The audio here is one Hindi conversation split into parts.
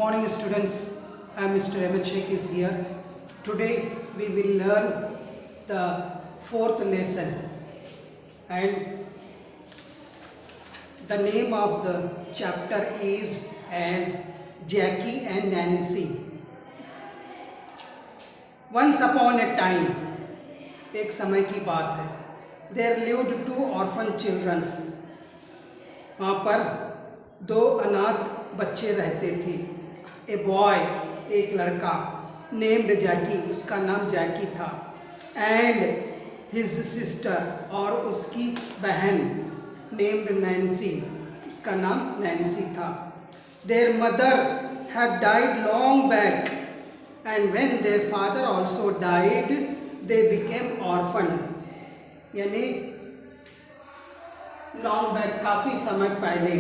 morning students, I am Mr. Ahmed Sheikh is here. Today we will learn the fourth lesson and the name of the chapter is as Jackie and Nancy. Once upon a time, एक समय की बात है, there lived two orphan children. वहाँ पर दो अनाथ बच्चे रहते थे. ए बॉय, एक लड़का, नेम्ड जैकी, उसका नाम जैकी था, एंड हिज सिस्टर, और उसकी बहन नेम्ड नैन्सी, उसका नाम नैन्सी था. There mother had died long back and when their father also died they became orphan. यानी लॉन्ग बैक, काफ़ी समय पहले,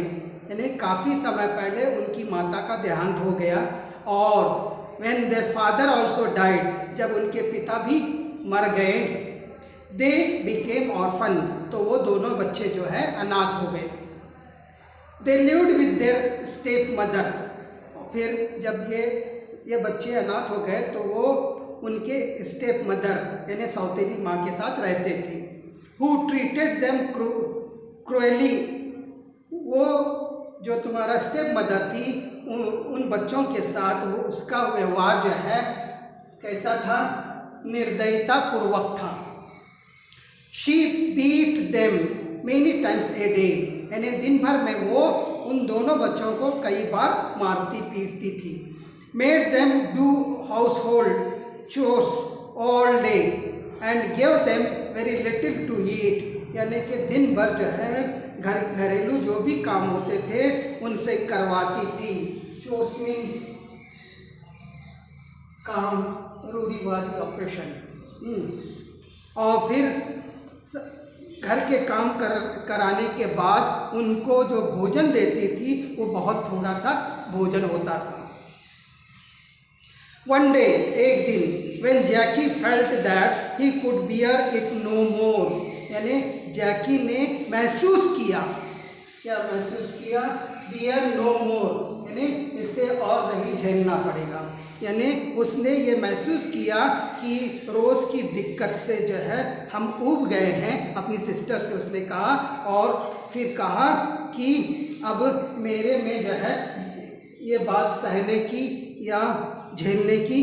यानी काफ़ी समय पहले उनकी माता का देहांत हो गया. और when their father also died, जब उनके पिता भी मर गए, दे बिकेम ऑर्फन, तो वो दोनों बच्चे जो है अनाथ हो गए. They lived with their step mother. फिर जब ये बच्चे अनाथ हो गए तो वो उनके स्टेप मदर यानी सौतेली माँ के साथ रहते थे. Who treated them cruelly. वो जो तुम्हारा स्टेप मदर थी, उन बच्चों के साथ वो उसका व्यवहार जो है कैसा था? निर्दयता पूर्वक था. She beat them many times a day. यानी दिन भर में वो उन दोनों बच्चों को कई बार मारती पीटती थी. Made them do household chores all day and give them very little to eat. यानी कि दिन भर जो है घरेलू जो भी काम होते थे उनसे करवाती थी. चोर्स मीन्स काम, रूढ़िवादी ऑपरेशन. और फिर घर के काम कराने के बाद उनको जो भोजन देती थी वो बहुत थोड़ा सा भोजन होता था. वन डे, एक दिन, when Jackie felt that he could bear it no more. यानी जैकी ने महसूस किया, क्या महसूस किया? bear no more, यानी इसे और नहीं झेलना पड़ेगा. यानी उसने ये महसूस किया कि रोज़ की दिक्कत से जो है हम ऊब गए हैं. अपनी सिस्टर से उसने कहा, और फिर कहा कि अब मेरे में जो है ये बात सहने की या झेलने की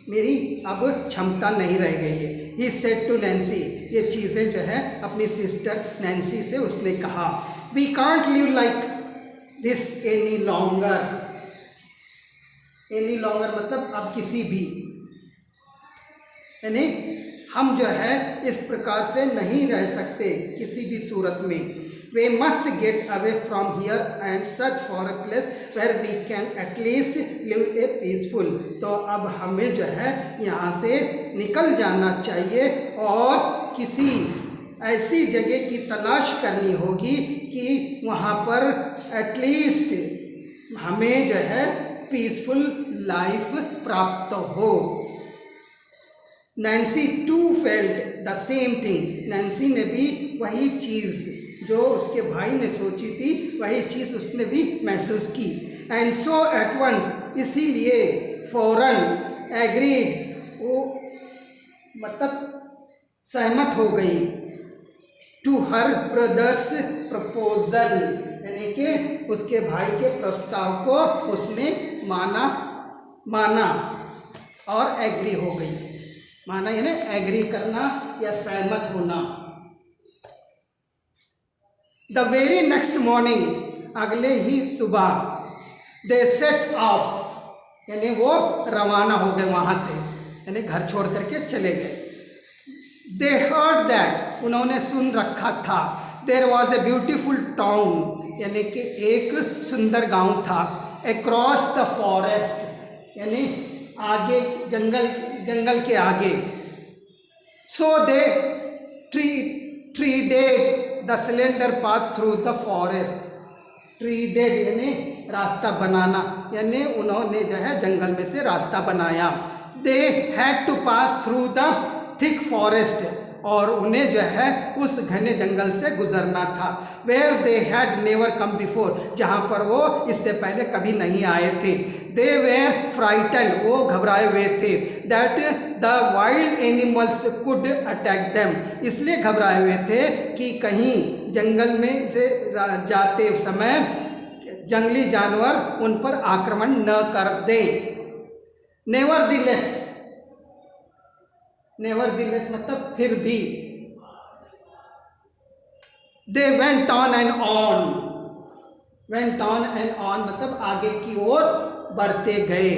मेरी अब क्षमता नहीं रह गई है. He said to Nancy. ये चीज़ें जो है अपनी सिस्टर नैन्सी से उसने कहा. We can't live like this any longer. Any longer मतलब अब किसी भी, यानी हम जो है इस प्रकार से नहीं रह सकते किसी भी सूरत में. We must get away from here and search for a place where we can at least live a peaceful. तो अब हमें जो है यहाँ से निकल जाना चाहिए और किसी ऐसी जगह की तलाश करनी होगी कि वहाँ पर एटलीस्ट हमें जो है पीसफुल लाइफ प्राप्त हो. Nancy too felt the same thing. Nancy ने भी वही चीज़ जो उसके भाई ने सोची थी, वही चीज़ उसने भी महसूस की. एंड सो एट वंस, इसीलिए फौरन, एग्रीड, वो मतलब सहमत हो गई, टू हर ब्रदर्स प्रपोजल. यानी कि उसके भाई के प्रस्ताव को उसने माना और एग्री हो गई. माना यानी एग्री करना या सहमत होना. द वेरी नेक्स्ट मॉर्निंग, अगले ही सुबह, दे सेट ऑफ, यानी वो रवाना हो गए वहाँ से, यानी घर छोड़ करके चले गए. दे हर्ड दैट, उन्होंने सुन रखा था, there was a beautiful town, यानी कि एक सुंदर गांव था, अक्रॉस द फॉरेस्ट, यानी आगे जंगल के आगे. So they treaded the slender path through the forest. Treaded यानी रास्ता बनाना, यानी उन्होंने जो है जंगल में से रास्ता बनाया. They had to pass through the thick forest, और उन्हें जो है उस घने जंगल से गुजरना था। Where they had never come before, जहाँ पर वो इससे पहले कभी नहीं आए थे। दे वेर फ्राइटन, वो घबराए हुए थे। That the wild animals could attack them, इसलिए घबराए हुए थे कि कहीं जंगल में से जाते समय जंगली जानवर उन पर आक्रमण न कर दें। नेवरदिलेस, नेवरदिलेस मतलब फिर भी। They went on and on, went on and on मतलब आगे की ओर बढ़ते गए,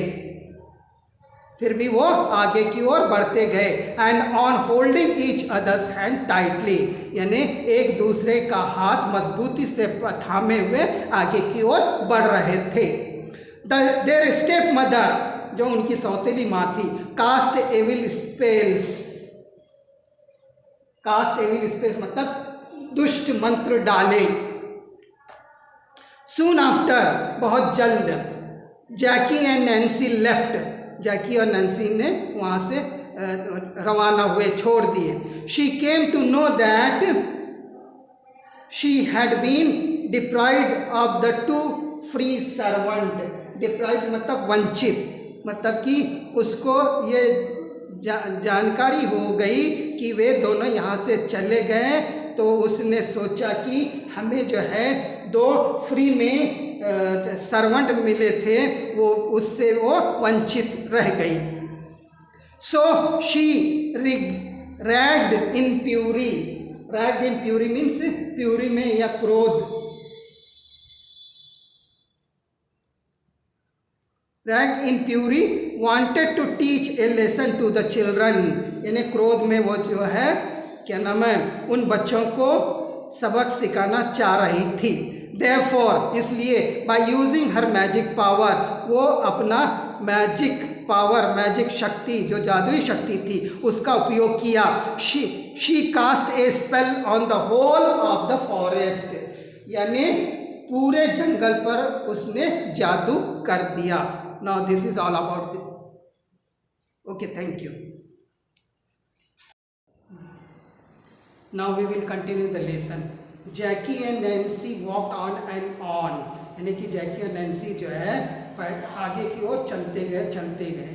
फिर भी वो आगे की ओर बढ़ते गए। And on holding each others hand tightly, यानी एक दूसरे का हाथ मजबूती से थामे हुए आगे की ओर बढ़ रहे थे। देयर स्टेप मदर, जो उनकी सौतेली माँ थी, cast evil spells, cast evil spells मतलब दुष्ट मंत्र डाले। सून आफ्टर, बहुत जल्द, Jackie and Nancy left, Jackie और नैन्सी ने वहाँ से रवाना हुए, छोड़ दिए। She came to know that she had been deprived of the two free servant. Deprived मतलब वंचित, मतलब कि उसको ये जानकारी हो गई कि वे दोनों यहाँ से चले गए, तो उसने सोचा कि हमें जो है 2 फ्री में सर्वेंट मिले थे, वो उससे वो वंचित रह गई। So she raged in fury, raged in fury means fury में या क्रोध, raged in fury wanted to teach a lesson to the children, यानी क्रोध में वो जो है क्या नाम है उन बच्चों को सबक सिखाना चाह रही थी। Therefore, इसलिए by using her magic power, वो अपना मैजिक पावर, मैजिक शक्ति जो जादुई शक्ति थी उसका उपयोग किया। She cast a spell on the whole of the forest, यानी पूरे जंगल पर उसने जादू कर दिया। Now this is all about the okay, thank you. Now we will continue the lesson. Jackie and Nancy walked on and on, यानी कि जैकी और नैन्सी जो है आगे की ओर चलते गए।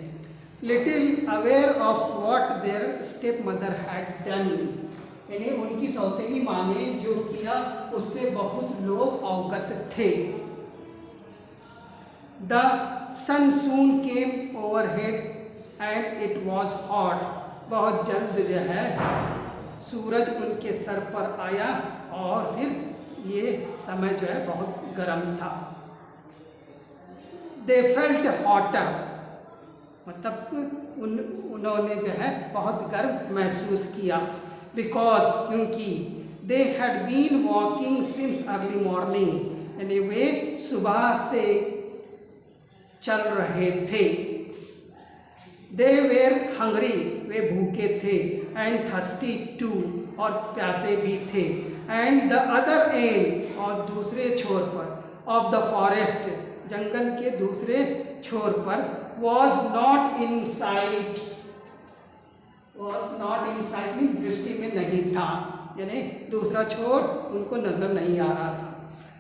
Little aware of what their stepmother had done, यानी उनकी सौतेली माँ ने जो किया उससे बहुत लोग अवगत थे। The sun soon came overhead and it was hot, बहुत जल्द जो है सूरज उनके सर पर आया और फिर ये समय जो है बहुत गर्म था। दे फेल्ट हॉटर, मतलब उन्होंने जो है बहुत गर्म महसूस किया। बिकॉज, क्योंकि they had been walking since early morning, यानी वे सुबह से चल रहे थे। दे वेर हंग्री, वे भूखे थे। एंड थर्स्टी टू, और प्यासे भी थे। एंड द अदर एंड, और दूसरे छोर पर, ऑफ द फॉरेस्ट, जंगल के दूसरे छोर पर, was not in site, was not in site mean दृष्टि में नहीं था, यानी दूसरा छोर उनको नजर नहीं आ रहा था।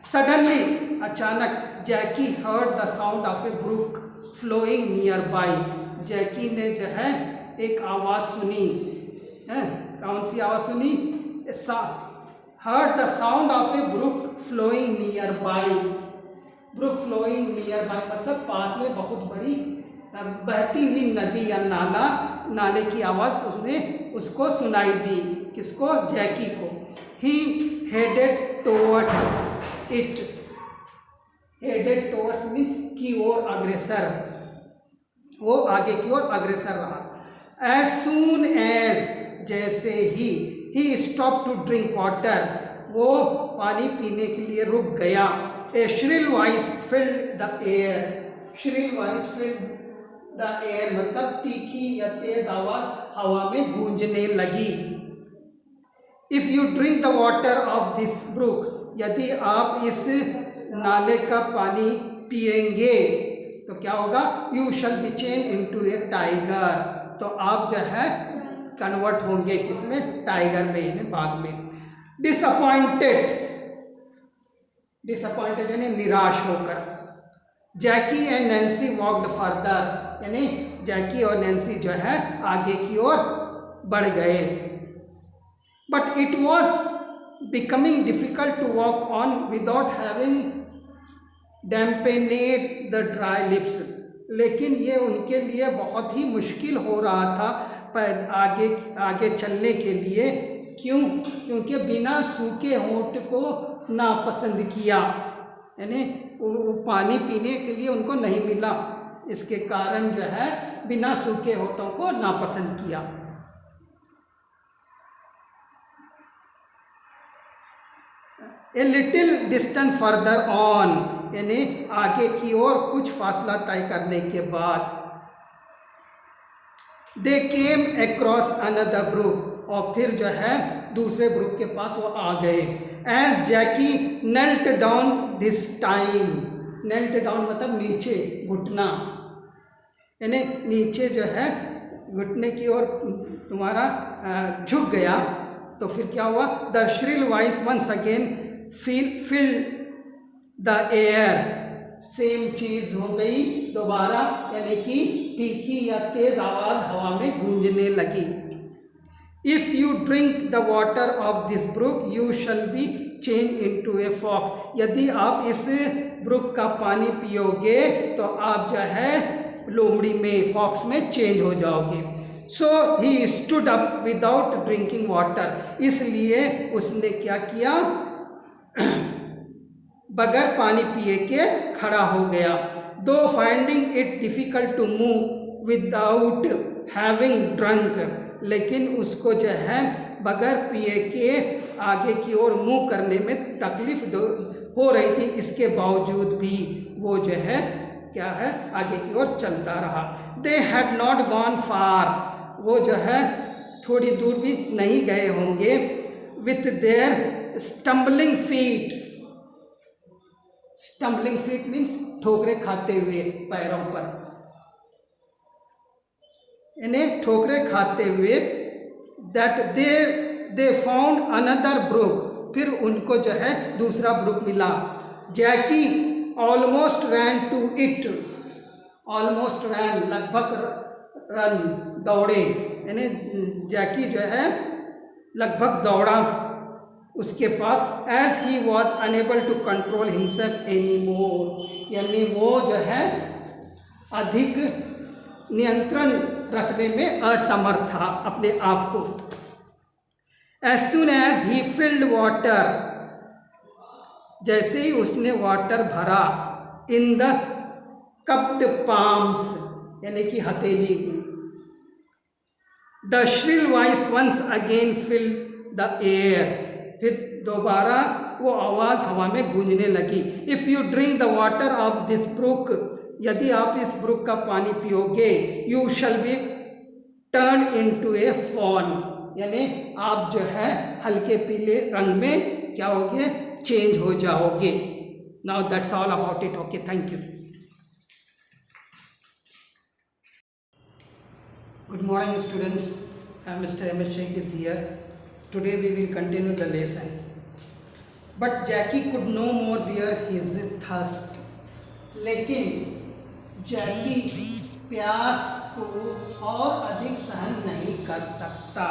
सडनली, अचानक, Jackie heard the sound of a brook flowing nearby, Jackie ने जो है एक आवाज़ सुनी। कौन सी आवाज़ सुनी? Heard the sound of a brook flowing nearby, brook flowing nearby मतलब पास में बहुत बड़ी बहती हुई नदी या नाला, नाले की आवाज़ उसको सुनाई दी। किसको? जैकी को। He headed towards it, headed towards means की ओर अग्रसर, वो आगे की ओर अग्रसर रहा। एज सून एज, जैसे ही स्टॉप टू ड्रिंक वाटर, वो पानी पीने के लिए रुक गया। A shrill voice filled the air, shrill voice filled the air मतलब तीखी या तेज आवाज हवा में गूंजने लगी। If you drink the water of this brook, यदि आप इस नाले का पानी पिएंगे तो क्या होगा? You shall be change into A tiger, तो आप जो है कन्वर्ट होंगे किसमें, टाइगर में, यानी बाघ में। डिसअपॉइंटेड यानी निराश होकर, जैकी एंड नैन्सी वॉक्ड फर्दर, यानी जैकी और नैन्सी जो है आगे की ओर बढ़ गए। But it was becoming difficult to walk on without having dampened the dry lips, लेकिन ये उनके लिए बहुत ही मुश्किल हो रहा था आगे चलने के लिए। क्यों? क्योंकि बिना सूखे होंठ को नापसंद किया, यानी वो पानी पीने के लिए उनको नहीं मिला, इसके कारण जो है बिना सूखे होठों को नापसंद किया। A little distance further on, यानी आगे की ओर कुछ फासला तय करने के बाद, दे केम अक्रॉस अनदर ब्रुक, और फिर जो है दूसरे ब्रुक के पास वो आ गए। As Jackie knelt down this time, knelt down मतलब नीचे, घुटना, यानी नीचे जो है घुटने की ओर तुम्हारा झुक गया, तो फिर क्या हुआ, the shrill voice once again filled the air, same चीज हो गई दोबारा, यानी कि तीखी या तेज आवाज हवा में गूंजने लगी। If you drink the water of this brook you shall be change into a fox, यदि आप इस ब्रुक का पानी पियोगे तो आप जो है लोमड़ी में, फॉक्स में चेंज हो जाओगे। So he stood up without drinking water, इसलिए उसने क्या किया, बगैर पानी पिए के खड़ा हो गया। Though finding it difficult to move without having drunk, लेकिन उसको जो है बगैर पिए के आगे की ओर मूव करने में तकलीफ हो रही थी, इसके बावजूद भी वो जो है क्या है आगे की ओर चलता रहा। They had not gone far, वो जो है थोड़ी दूर भी नहीं गए होंगे। With their stumbling feet, stumbling feet means ठोकरे खाते हुए पैरों पर, इन्हें ठोकरे खाते हुए, that they found another brook, फिर उनको जो है दूसरा ब्रुक मिला। Jackie almost ran to it, almost ran लगभग रन, दौड़े, यानी जैकी जो है लगभग दौड़ा उसके पास। As he was unable to control himself any more, यानी वो जो है अधिक नियंत्रण रखने में असमर्थ था अपने आप को। As soon as he filled water, जैसे ही उसने वाटर भरा, इन द कप्ड पाम्स, यानी कि हथेली में, the shrill voice once again filled the air, फिर दोबारा वो आवाज़ हवा में गूंजने लगी। If you drink the water of this brook, यदि आप इस ब्रुक का पानी पियोगे, you shall be turn into a fawn, यानी आप जो है हल्के पीले रंग में क्या होगे, चेंज हो जाओगे। Now that's all about it. Okay, thank you. Good morning students, Mr. M. Sheikh is here. Today we will continue the lesson. But Jackie could no more bear his thirst. लेकिन जैकी प्यास को और अधिक सहन नहीं कर सकता।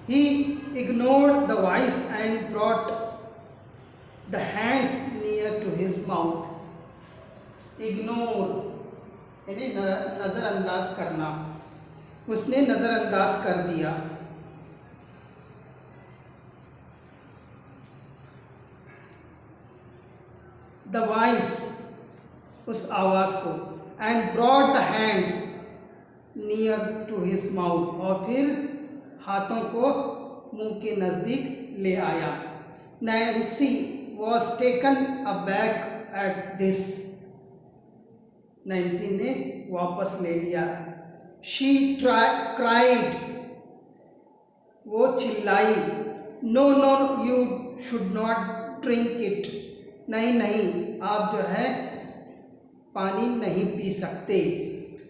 He ignored the voice and brought the hands near to his mouth. Ignore यानी नज़रअंदाज करना, उसने नज़रअंदाज कर दिया। द वॉइस, उस आवाज़ को, and brought the hands near to his mouth, और फिर हाथों को मुंह के नज़दीक ले आया। Nancy was taken aback at this, Nancy ने वापस ले लिया। शी क्राइड, वो चिल्लाई। No no you should not drink it, नहीं नहीं आप जो है पानी नहीं पी सकते।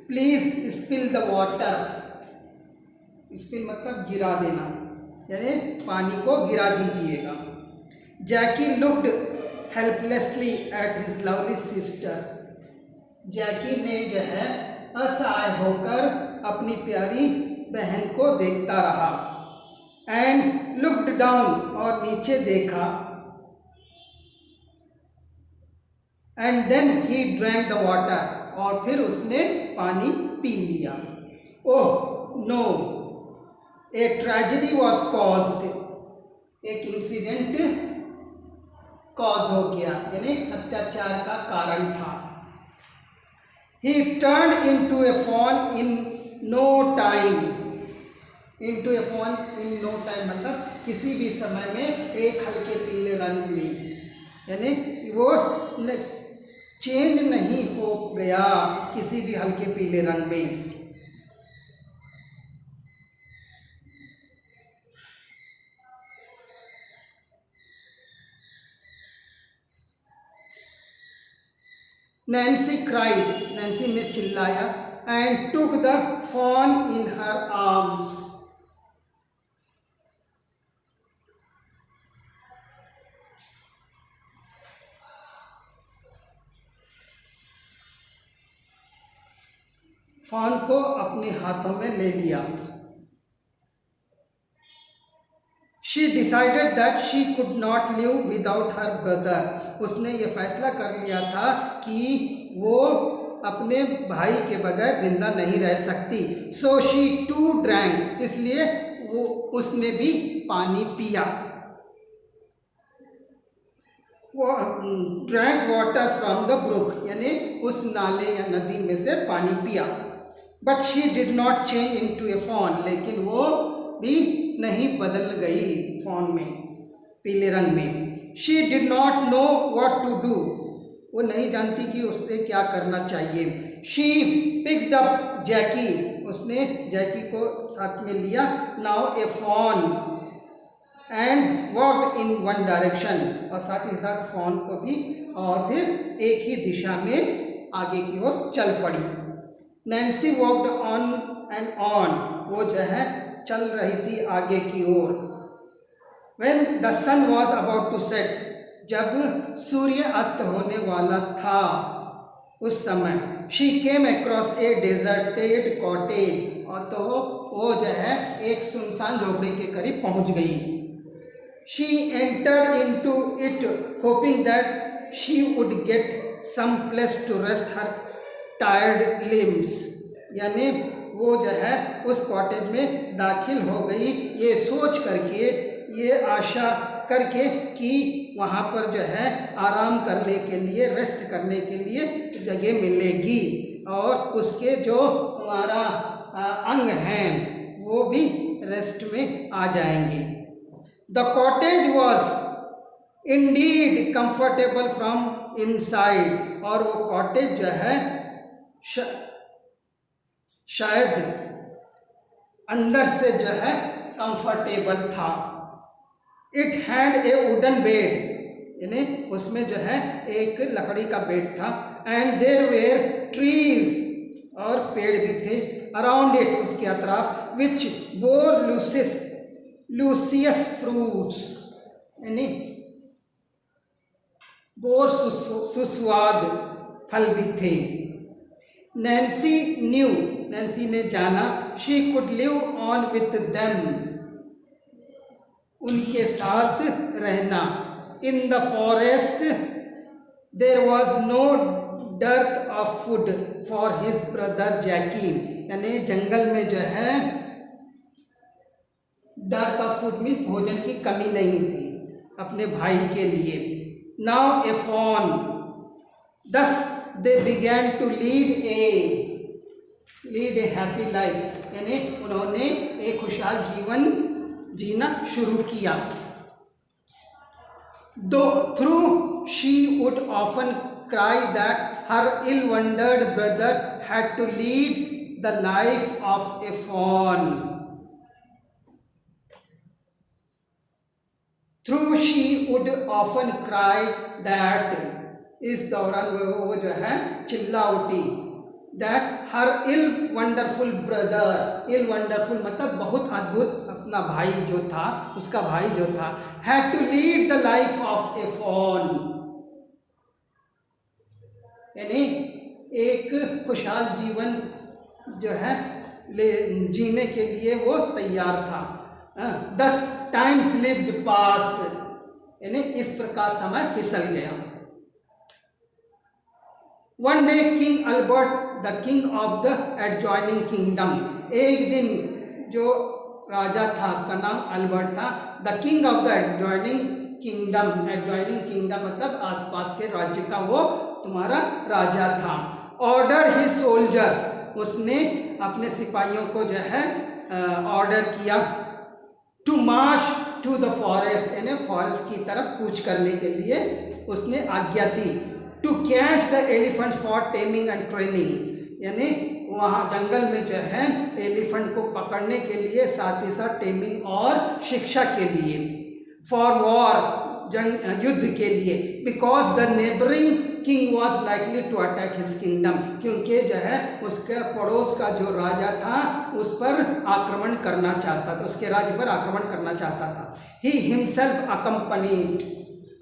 Please spill the water, spill मतलब गिरा देना, यानी पानी को गिरा दीजिएगा। Jackie looked helplessly at his lovely sister, जैकी ने जो है असहाय होकर अपनी प्यारी बहन को देखता रहा। एंड लुक्ड डाउन, और नीचे देखा। And then he drank the water, और फिर उसने पानी पी लिया। Oh no, a tragedy was caused, एक इंसिडेंट कॉज हो गया, यानी अत्याचार का कारण था। He turn into a fawn in no time, into a fawn in no time मतलब किसी भी समय में एक हल्के पीले रंग में, यानी वो चेंज नहीं हो गया किसी भी हल्के पीले रंग में। नैन्सी क्राइड, नैन्सी ने चिल्लाया। And took the fawn in her arms, fawn को अपने हाथों में ले लिया। She decided that she could not live without her brother, उसने ये फैसला कर लिया था कि वो अपने भाई के बगैर जिंदा नहीं रह सकती। सो शी टू ड्रैंक, इसलिए वो उसने भी पानी पिया। वो drank water from the brook, यानी उस नाले या नदी में से पानी पिया। But she did not change into a fawn, लेकिन वो भी नहीं बदल गई फॉन में, पीले रंग में। She did not know what to do, वो नहीं जानती कि उसे क्या करना चाहिए। शी पिक्ड अप जैकी, उसने जैकी को साथ में लिया। Now a fawn and walked in one direction, और साथ ही साथ फॉन को भी, और फिर एक ही दिशा में आगे की ओर चल पड़ी। Nancy walked on and on, वो जो है चल रही थी आगे की ओर। When the sun was about to set, जब सूर्य अस्त होने वाला था उस समय। She came across a deserted cottage, और तो वो जो है एक सुनसान झोपड़ी के करीब पहुंच गई। She entered into it hoping that she would get some place to rest her tired limbs, यानी वो जो है उस कॉटेज में दाखिल हो गई ये सोच करके, ये आशा करके कि वहाँ पर जो है आराम करने के लिए, रेस्ट करने के लिए जगह मिलेगी, और उसके जो हमारा अंग हैं वो भी रेस्ट में आ जाएंगे। The cottage was Indeed comfortable from inside, और वो कॉटेज जो है शायद अंदर से जो है कंफर्टेबल था। It had a wooden bed, यानी उसमें जो है एक लकड़ी का बेड था। एंड देयर वेयर ट्रीज, और पेड़ भी थे। अराउंड इट, उसके अतराफ। विच बोर लूसियस फ्रूट्स, यानी बोर सुस्वाद फल भी थे। नैन्सी न्यू, नैन्सी ने जाना। She could live on with them, उनके साथ रहना। In the forest there was no dearth of food for his brother Jackie, यानी जंगल में जो है डर्थ ऑफ फूड में भोजन की कमी नहीं थी अपने भाई के लिए। Now a fawn, thus they began to lead a happy life, यानी उन्होंने एक खुशहाल जीवन जीना शुरू किया। Though through she would often cry that her ill wondered brother had to lead the life of a fawn. Through she would often cry that, इस दौरान वो जो है चिल्ला उठी। that her ill wonderful brother, ill wonderful मतलब बहुत अद्भुत अपना भाई जो था, उसका भाई जो था, had to lead the life of a fawn, यानी एक खुशहाल जीवन जो है जीने के लिए वो तैयार था। 10 times lived pass, यानी इस प्रकार समय फिसल गया। One day King Albert, the king of the adjoining kingdom, एक दिन जो राजा था उसका नाम अल्बर्ट था, the king of the adjoining kingdom, adjoining kingdom मतलब आसपास के राज्य का वो तुम्हारा राजा था। Order his soldiers, उसने अपने सिपाहियों को जो है ऑर्डर किया, to march to the forest, यानी फॉरेस्ट की तरफ कूच करने के लिए उसने आज्ञा दी। To catch the elephant for taming and training, यानी वहाँ जंगल में जो है एलिफेंट को पकड़ने के लिए, साथ ही साथ टेमिंग और शिक्षा के लिए। फॉर वॉर, युद्ध के लिए। Because the neighbouring king was likely to attack his kingdom, क्योंकि जो है उसके पड़ोस का जो राजा था उस पर आक्रमण करना चाहता था, उसके राज्य पर आक्रमण करना चाहता था। ही हिमसेल्फ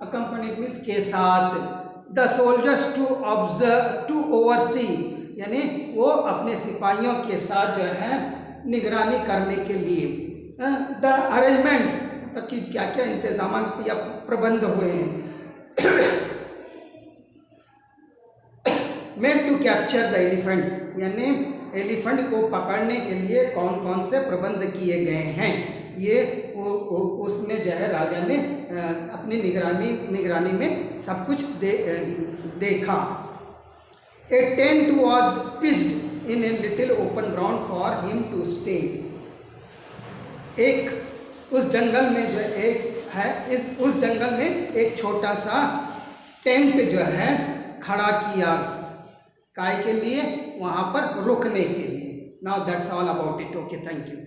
अकम्पनीड मीन्स के साथ, the soldiers to observe to oversee, यानी वो अपने सिपाहियों के साथ जो है निगरानी करने के लिए। द अरेंजमेंट्स, तब कि क्या क्या इंतजाम या प्रबंध हुए हैं। Made to capture the elephants, यानी एलिफेंट को पकड़ने के लिए कौन कौन से प्रबंध किए गए हैं, ये उसमें जो है राजा ने अपनी निगरानी में सब कुछ देखा। A tent was pitched in a little open ground for him to stay, एक उस जंगल में जो एक है, उस जंगल में एक छोटा सा टेंट जो है खड़ा किया, काय के लिए, वहाँ पर रुकने के लिए। Now that's all about it. Okay, thank you.